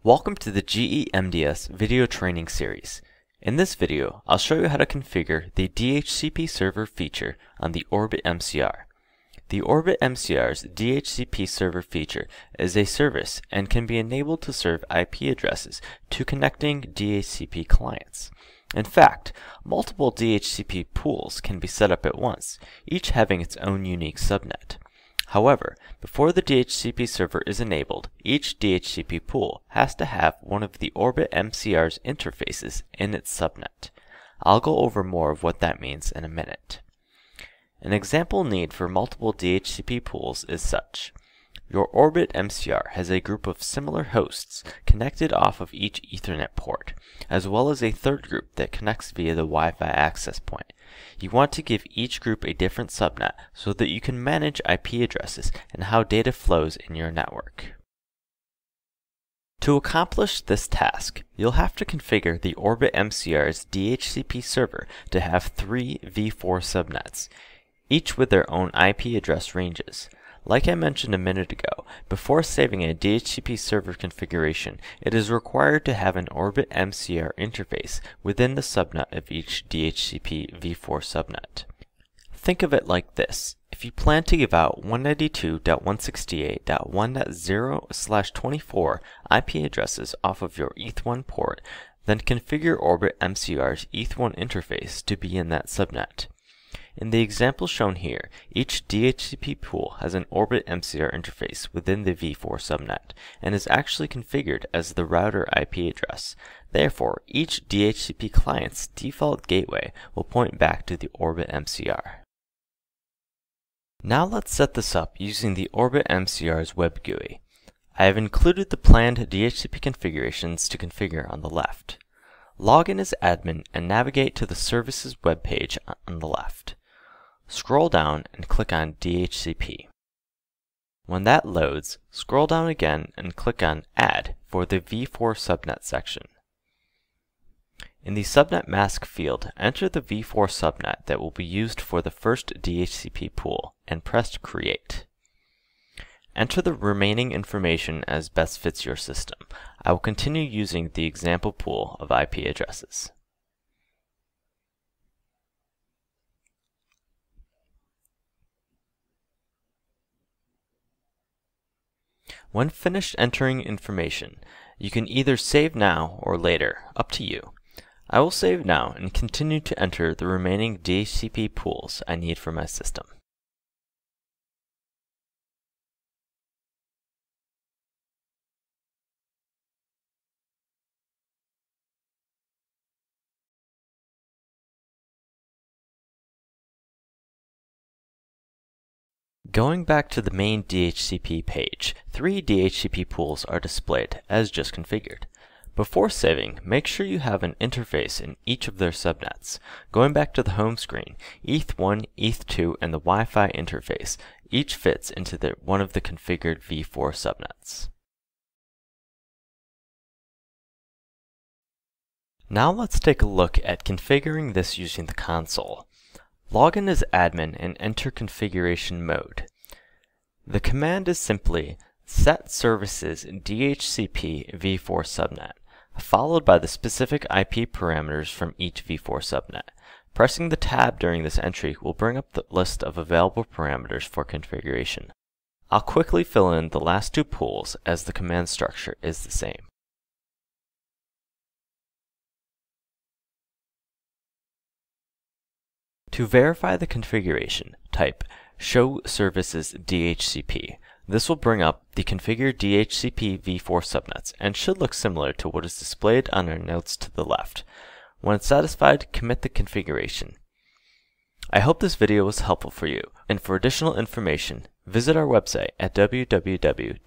Welcome to the GEMDS video training series. In this video, I'll show you how to configure the DHCP Server feature on the ORBIT MCR. The ORBIT MCR's DHCP Server feature is a service and can be enabled to serve IP addresses to connecting DHCP clients. In fact, multiple DHCP pools can be set up at once, each having its own unique subnet. However, before the DHCP server is enabled, each DHCP pool has to have one of the ORBIT MCR's interfaces in its subnet. I'll go over more of what that means in a minute. An example need for multiple DHCP pools is such. Your ORBIT MCR has a group of similar hosts connected off of each Ethernet port, as well as a third group that connects via the Wi-Fi access point. You want to give each group a different subnet so that you can manage IP addresses and how data flows in your network. To accomplish this task, you'll have to configure the ORBIT MCR's DHCP server to have 3 v4 subnets, each with their own IP address ranges. Like I mentioned a minute ago, before saving a DHCP server configuration, it is required to have an ORBIT MCR interface within the subnet of each DHCP v4 subnet. Think of it like this. If you plan to give out 192.168.1.0/24 IP addresses off of your ETH1 port, then configure ORBIT MCR's ETH1 interface to be in that subnet. In the example shown here, each DHCP pool has an ORBIT MCR interface within the v4 subnet, and is actually configured as the router IP address. Therefore, each DHCP client's default gateway will point back to the ORBIT MCR. Now let's set this up using the ORBIT MCR's web GUI. I have included the planned DHCP configurations to configure on the left. Log in as admin and navigate to the services web page on the left. Scroll down and click on DHCP. When that loads, scroll down again and click on Add for the v4 subnet section. In the subnet mask field, enter the v4 subnet that will be used for the first DHCP pool and press Create. Enter the remaining information as best fits your system. I will continue using the example pool of IP addresses. When finished entering information, you can either save now or later, up to you. I will save now and continue to enter the remaining DHCP pools I need for my system. Going back to the main DHCP page, 3 DHCP pools are displayed as just configured. Before saving, make sure you have an interface in each of their subnets. Going back to the home screen, ETH1, ETH2, and the Wi-Fi interface each fits into one of the configured v4 subnets. Now let's take a look at configuring this using the console. Log in as admin and enter configuration mode. The command is simply set services DHCP v4 subnet, followed by the specific IP parameters from each v4 subnet. Pressing the tab during this entry will bring up the list of available parameters for configuration. I'll quickly fill in the last 2 pools as the command structure is the same. To verify the configuration, type show services DHCP. This will bring up the configured DHCP v4 subnets and should look similar to what is displayed on our notes to the left. When it's satisfied, commit the configuration. I hope this video was helpful for you, and for additional information, visit our website at www.gemds.com.